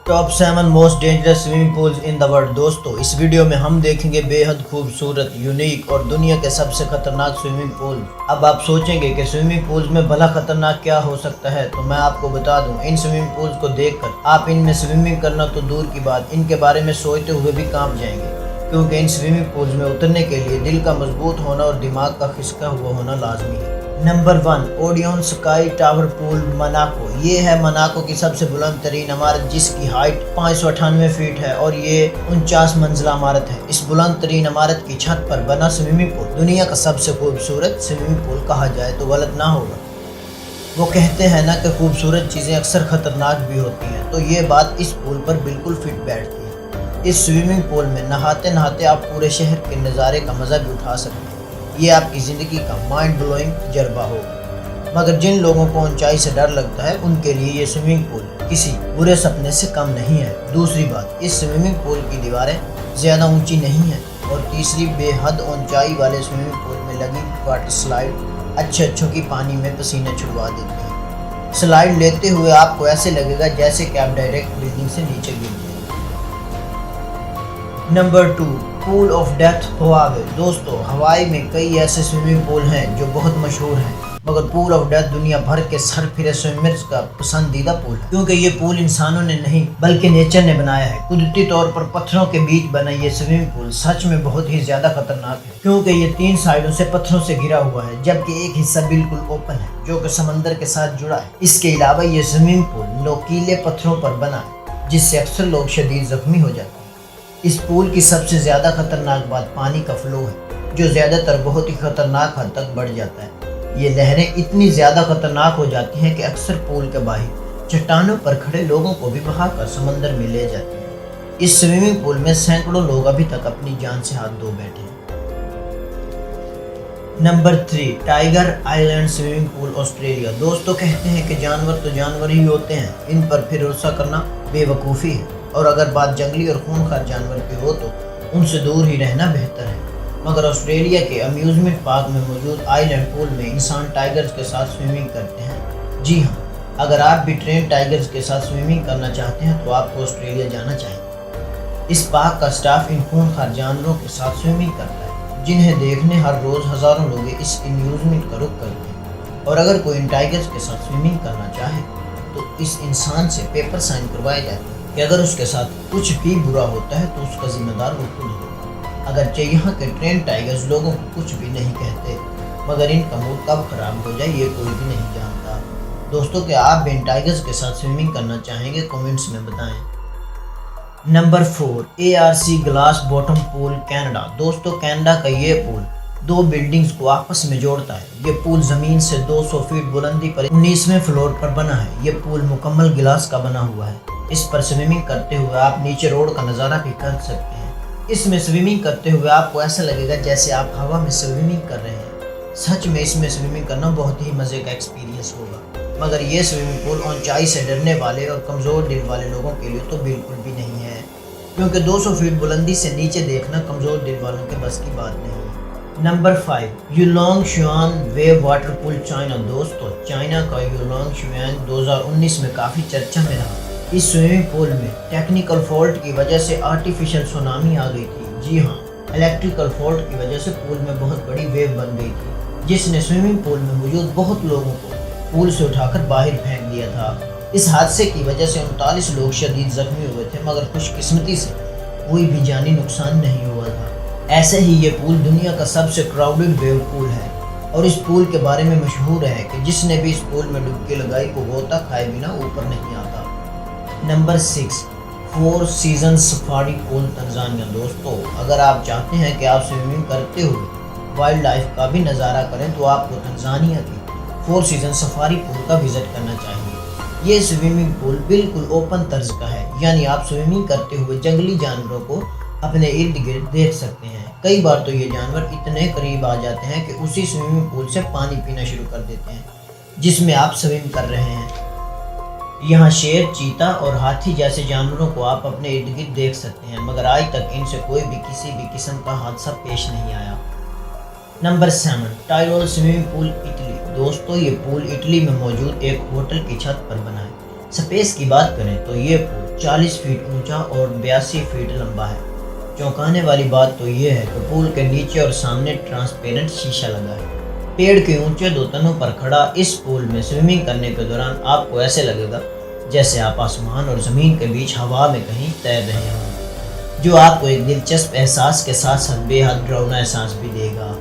Top 7 most dangerous swimming pools in the world. दोस्तों, इस video में हम देखेंगे बेहद खूबसूरत, यूनिक और दुनिया के सबसे खतरनाक स्विमिंग पूल। अब आप सोचेंगे कि स्विमिंग पूल्स में भला खतरनाक क्या हो सकता है, तो मैं आपको बता दूं, इन स्विमिंग पूल्स को देखकर आप इनमें स्विमिंग करना तो दूर की बात, इनके बारे में सोचते हुए भी कांप जाएंगे, क्योंकि इन स्विमिंग पूल्स में उतरने के लिए दिल का मजबूत होना और दिमाग का खिसका हुआ होना लाजमी है। Number 1, Odeon sky tower pool, Monaco. ये है मोनाको की सबसे बुलंद तरीन इमारत, जिसकी हाइट 598 फीट है और ये 49 मंजिला इमारत है। इस बुलंद तरीन इमारत की छत पर बना स्विमिंग पूल दुनिया का सबसे खूबसूरत स्विमिंग पूल कहा जाए तो गलत ना होगा। वो कहते हैं ना कि खूबसूरत चीज़ें अक्सर खतरनाक भी होती हैं, तो ये बात इस पूल पर बिल्कुल फिट बैठती है। इस स्विमिंग पूल में नहाते नहाते आप पूरे शहर के नज़ारे का मज़ा भी उठा सकते हैं। ये आपकी ज़िंदगी का माइंड ब्लोइंग तजर्बा होगा। मगर जिन लोगों को ऊंचाई से डर लगता है, उनके लिए ये स्विमिंग पूल किसी बुरे सपने से कम नहीं है। दूसरी बात, इस स्विमिंग पूल की दीवारें ज़्यादा ऊंची नहीं हैं। और तीसरी, बेहद ऊंचाई वाले स्विमिंग पूल में लगी वाटर स्लाइड अच्छों की पानी में पसीना छुड़वा देती है। स्लाइड लेते हुए आपको ऐसे लगेगा जैसे कि आप डायरेक्ट बिल्डिंग से नीचे गिर गए। नंबर 2, पूल ऑफ डेथ, हवाई। दोस्तों, हवाई में कई ऐसे स्विमिंग पूल हैं जो बहुत मशहूर हैं, मगर पूल ऑफ डेथ दुनिया भर के सरफिरे स्विमर्स का पसंदीदा पूल है, क्योंकि ये पूल इंसानों ने नहीं बल्कि नेचर ने बनाया है। कुदरती तौर पर पत्थरों के बीच बना ये स्विमिंग पूल सच में बहुत ही ज्यादा खतरनाक है, क्योंकि ये 3 साइडों से पत्थरों से घिरा हुआ है, जबकि एक हिस्सा बिल्कुल ओपन है जो कि समंदर के साथ जुड़ा है। इसके अलावा ये स्विमिंग पूल नोकीले पत्थरों पर बना है, जिससे अक्सर लोग शदीद जख्मी हो जाते हैं। इस पूल की सबसे ज़्यादा खतरनाक बात पानी का फ्लो है, जो ज़्यादातर बहुत ही खतरनाक हद तक बढ़ जाता है। ये लहरें इतनी ज़्यादा खतरनाक हो जाती हैं कि अक्सर पूल के बाहर चट्टानों पर खड़े लोगों को भी बहाकर समंदर में ले जाती हैं। इस स्विमिंग पूल में सैकड़ों लोग अभी तक अपनी जान से हाथ धो बैठे हैं। Number 3, tiger island swimming pool, Australia. दोस्तों, कहते हैं कि जानवर तो जानवर ही होते हैं, इन पर भरोसा करना बेवकूफ़ी है, और अगर बात जंगली और खूंखार जानवर की हो तो उनसे दूर ही रहना बेहतर है। मगर ऑस्ट्रेलिया के अम्यूज़मेंट पार्क में मौजूद आइलैंड पूल में इंसान टाइगर्स के साथ स्विमिंग करते हैं। जी हाँ, अगर आप भी ट्रेन टाइगर्स के साथ स्विमिंग करना चाहते हैं तो आपको ऑस्ट्रेलिया जाना चाहिए। इस पार्क का स्टाफ इन खूंखार जानवरों के साथ स्विमिंग करता है, जिन्हें देखने हर रोज़ हज़ारों लोग इस अम्यूज़मेंट का रुख करते हैं। और अगर कोई इन टाइगर्स के साथ स्विमिंग करना चाहे तो इस इंसान से पेपर साइन करवाए जाते हैं कि अगर उसके साथ कुछ भी बुरा होता है तो उसका जिम्मेदार वो खुद होगा। अगरचे यहाँ के ट्रेन टाइगर्स लोगों को कुछ भी नहीं कहते, मगर इनका मूड कब खराब हो जाए ये कोई भी नहीं जानता। दोस्तों, क्या आप भी इन टाइगर्स के साथ स्विमिंग करना चाहेंगे? कमेंट्स में बताएं। Number 4, ARC glass bottom pool, Canada. दोस्तों, कनाडा का ये पूल 2 बिल्डिंग्स को आपस में जोड़ता है। ये पूल ज़मीन से 200 फीट बुलंदी पर 19वें फ्लोर पर बना है। ये पूल मुकम्मल गिलास का बना हुआ है। इस पर स्विमिंग करते हुए आप नीचे रोड का नज़ारा भी कर सकते हैं। इसमें स्विमिंग करते हुए आपको ऐसा लगेगा जैसे आप हवा में स्विमिंग कर रहे हैं। सच में इसमें स्विमिंग करना बहुत ही मज़े का एक्सपीरियंस होगा। मगर ये स्विमिंग पूल ऊंचाई से डरने वाले और कमज़ोर दिल वाले लोगों के लिए तो बिल्कुल भी नहीं है, क्योंकि 200 फीट बुलंदी से नीचे देखना कमज़ोर दिल वालों के बस की बात नहीं है। Number 5, Yulong Xuan wave water pool, China. दोस्तों, चाइना का युलोंग शुआन 2019 में काफ़ी चर्चा में रहा। इस स्विमिंग पूल में टेक्निकल फॉल्ट की वजह से आर्टिफिशियल सुनामी आ गई थी। जी हाँ, इलेक्ट्रिकल फॉल्ट की वजह से पूल में बहुत बड़ी वेव बन गई थी, जिसने स्विमिंग पूल में मौजूद बहुत लोगों को पूल से उठाकर बाहर फेंक दिया था। इस हादसे की वजह से 39 लोग शदीद जख्मी हुए थे, मगर खुशकिस्मती से कोई भी जानी नुकसान नहीं हुआ था। ऐसे ही ये पूल दुनिया का सबसे क्राउडेड वेव पूल है, और इस पूल के बारे में मशहूर है कि जिसने भी इस पूल में डुबकी लगाई वो गोता खाए बिना ऊपर नहीं आता। Number 6, 4 season safari pool, Tanzania. दोस्तों, अगर आप चाहते हैं कि आप स्विमिंग करते हुए वाइल्ड लाइफ का भी नज़ारा करें तो आपको तंजानिया की 4 सीजन सफारी पूल का विज़िट करना चाहिए। ये स्विमिंग पूल बिल्कुल ओपन तर्ज का है, यानी आप स्विमिंग करते हुए जंगली जानवरों को अपने इर्द गिर्द देख सकते हैं। कई बार तो ये जानवर इतने करीब आ जाते हैं कि उसी स्विमिंग पूल से पानी पीना शुरू कर देते हैं जिसमें आप स्विम कर रहे हैं। यहाँ शेर, चीता और हाथी जैसे जानवरों को आप अपने इर्द गिर्द देख सकते हैं, मगर आज तक इनसे कोई भी किसी भी किस्म का हादसा पेश नहीं आया। Number 7, Tyrol swimming pool, Italy. दोस्तों, ये पूल इटली में मौजूद एक होटल की छत पर बना है। स्पेस की बात करें तो ये पूल 40 فیٹ اونچا اور 82 فیٹ لمبا ہے۔ چونکانے والی بات تو یہ ہے کہ پول کے نیچے اور سامنے ٹرانسپیرنٹ شیشہ لگا ہے۔ پیڑ کے اونچے 2 تنوں پر کھڑا اس پول میں سوئمنگ کرنے کے دوران آپ کو ایسے لگے گا جیسے آپ آسمان اور زمین کے بیچ ہوا میں کہیں تیر رہے ہوں، جو آپ کو ایک دلچسپ احساس کے ساتھ ساتھ بے حد ڈراؤنا احساس بھی دے گا۔